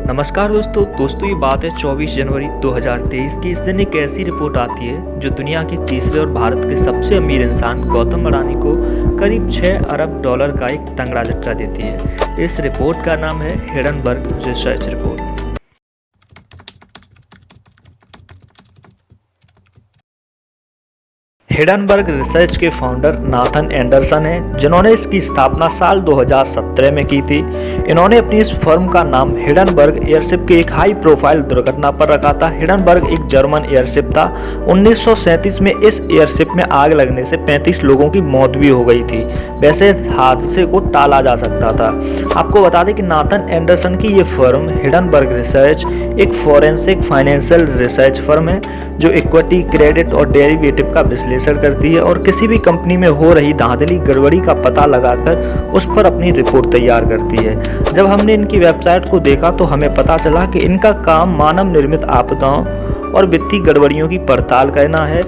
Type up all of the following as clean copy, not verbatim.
नमस्कार दोस्तों ये बात है 24 जनवरी 2023 की। इस दिन एक ऐसी रिपोर्ट आती है जो दुनिया के तीसरे और भारत के सबसे अमीर इंसान गौतम अडानी को करीब 6 अरब डॉलर का एक तगड़ा झटका देती है। इस रिपोर्ट का नाम है Hindenburg research report. Hindenburg research के फाउंडर नाथन एंडरसन हैं, जिन्होंने इसकी स्थापना साल 2017 में की थी। इन्होंने अपनी इस फर्म का नाम हिडनबर्ग एयरशिप की एक हाई प्रोफाइल दुर्घटना पर रखा था। हिडनबर्ग एक जर्मन एयरशिप था। 1937 में इस एयरशिप में आग लगने से 35 लोगों की मौत भी हो गई थी। वैसे हादसे को टाला जा सकता था। आपको बता दें कि नाथन एंडरसन की ये फर्म हिडनबर्ग रिसर्च एक फॉरेंसिक फाइनेंशियल रिसर्च फर्म है जो इक्विटी, क्रेडिट और डेरिवेटिव का विश्लेषण करती है और किसी भी कंपनी में हो रही धांधली गड़बड़ी का पता लगाकर उस पर अपनी रिपोर्ट तैयार करती है। जब हमने इनकी वेबसाइट को देखा तो हमें पता चला कि इनका काम मानव निर्मित आपदाओं और वित्तीय गड़बड़ियों की पड़ताल करना है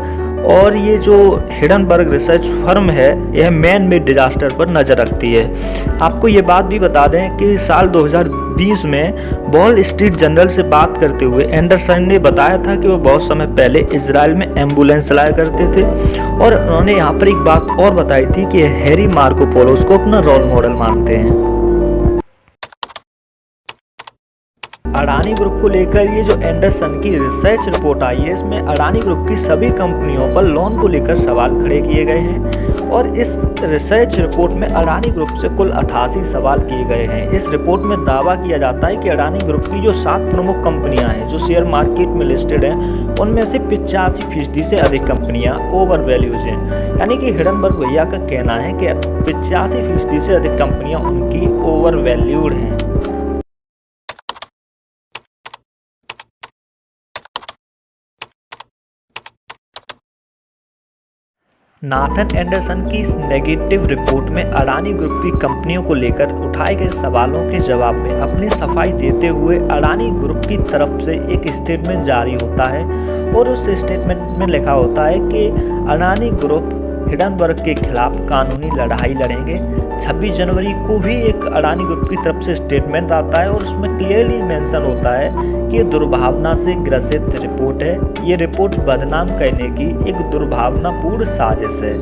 और ये जो हिडनबर्ग रिसर्च फर्म है यह मैन मेड डिजास्टर पर नज़र रखती है। आपको ये बात भी बता दें कि साल 2020 में वॉल स्ट्रीट जर्नल से बात करते हुए एंडरसन ने बताया था कि वो बहुत समय पहले इजराइल में एम्बुलेंस चलाया करते थे और उन्होंने यहाँ पर एक बात और बताई थी कि हैरी मार्को पोलो को अपना रोल मॉडल मानते हैं। अडानी ग्रुप को लेकर ये जो एंडरसन की रिसर्च रिपोर्ट आई है, इसमें अडानी ग्रुप की सभी कंपनियों पर लोन को लेकर सवाल खड़े किए गए हैं और इस रिसर्च रिपोर्ट में अडानी ग्रुप से कुल 88 सवाल किए गए हैं। इस रिपोर्ट में दावा किया जाता है कि अडानी ग्रुप की जो 7 प्रमुख कंपनियां हैं जो शेयर मार्केट में लिस्टेड हैं, उनमें से 85% से अधिक कंपनियां ओवर वैल्यूज हैं। यानी कि हिडनबर्ग भैया का कहना है कि 85% से अधिक कंपनियां उनकी ओवर वैल्यूड हैं। नाथन एंडरसन की इस नेगेटिव रिपोर्ट में अडानी ग्रुप की कंपनियों को लेकर उठाए गए सवालों के जवाब में अपनी सफाई देते हुए अडानी ग्रुप की तरफ से एक स्टेटमेंट जारी होता है और उस स्टेटमेंट में लिखा होता है कि अडानी ग्रुप हिडनबर्ग के खिलाफ कानूनी लड़ाई लड़ेंगे। 26 जनवरी को भी एक अडानी ग्रुप की तरफ से स्टेटमेंट आता है और उसमें क्लियरली मेंशन होता है कि ये दुर्भावना से ग्रसित रिपोर्ट है। ये रिपोर्ट बदनाम करने की एक दुर्भावनापूर्ण साजिश है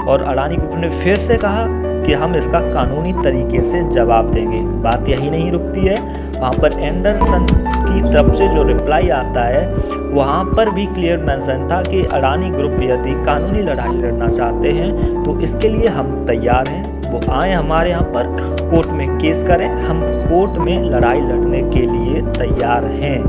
और अडानी ग्रुप ने फिर से कहा कि हम इसका कानूनी तरीके से जवाब देंगे। बात यही नहीं रुकती है, वहाँ पर एंडरसन की तरफ से जो रिप्लाई आता है वहाँ पर भी क्लियर मेंशन था कि अडानी ग्रुप यदि कानूनी लड़ाई लड़ना चाहते हैं तो इसके लिए हम तैयार हैं। वो आए हमारे यहाँ पर, कोर्ट में केस करें, हम कोर्ट में लड़ाई लड़ने के लिए तैयार हैं।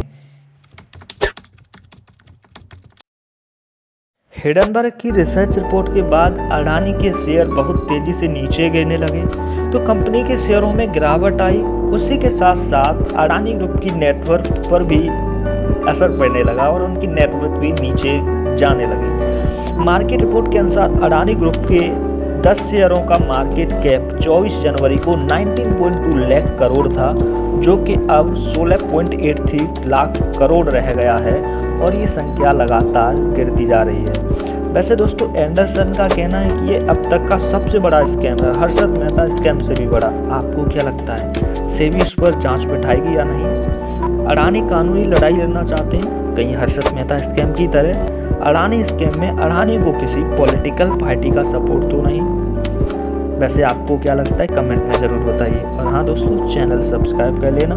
हिडनबर्ग की रिसर्च रिपोर्ट के बाद अडानी के शेयर बहुत तेजी से नीचे गिरने लगे तो कंपनी के शेयरों में गिरावट आई। उसी के साथ साथ अडानी ग्रुप की नेटवर्थ पर भी असर पड़ने लगा और उनकी नेटवर्थ भी नीचे जाने लगी। मार्केट रिपोर्ट के अनुसार अडानी ग्रुप के 10 शेयरों का मार्केट कैप 24 जनवरी को 19.2 लाख करोड़ था, जो कि अब 16.83 लाख करोड़ रह गया है और ये संख्या लगातार गिरती जा रही है। वैसे दोस्तों एंडरसन का कहना है कि ये अब तक का सबसे बड़ा स्कैम है, हर्षद मेहता स्कैम से भी बड़ा। आपको क्या लगता है, सेबी इस पर जांच बैठाएगी या नहीं? अडानी कानूनी लड़ाई लड़ना चाहते हैं कहीं हर्षद मेहता स्कैम की तरह? अडानी स्कैम में अडानी को किसी पॉलिटिकल पार्टी का सपोर्ट तो नहीं? वैसे आपको क्या लगता है, कमेंट में ज़रूर बताइए। और हाँ दोस्तों, चैनल सब्सक्राइब कर लेना।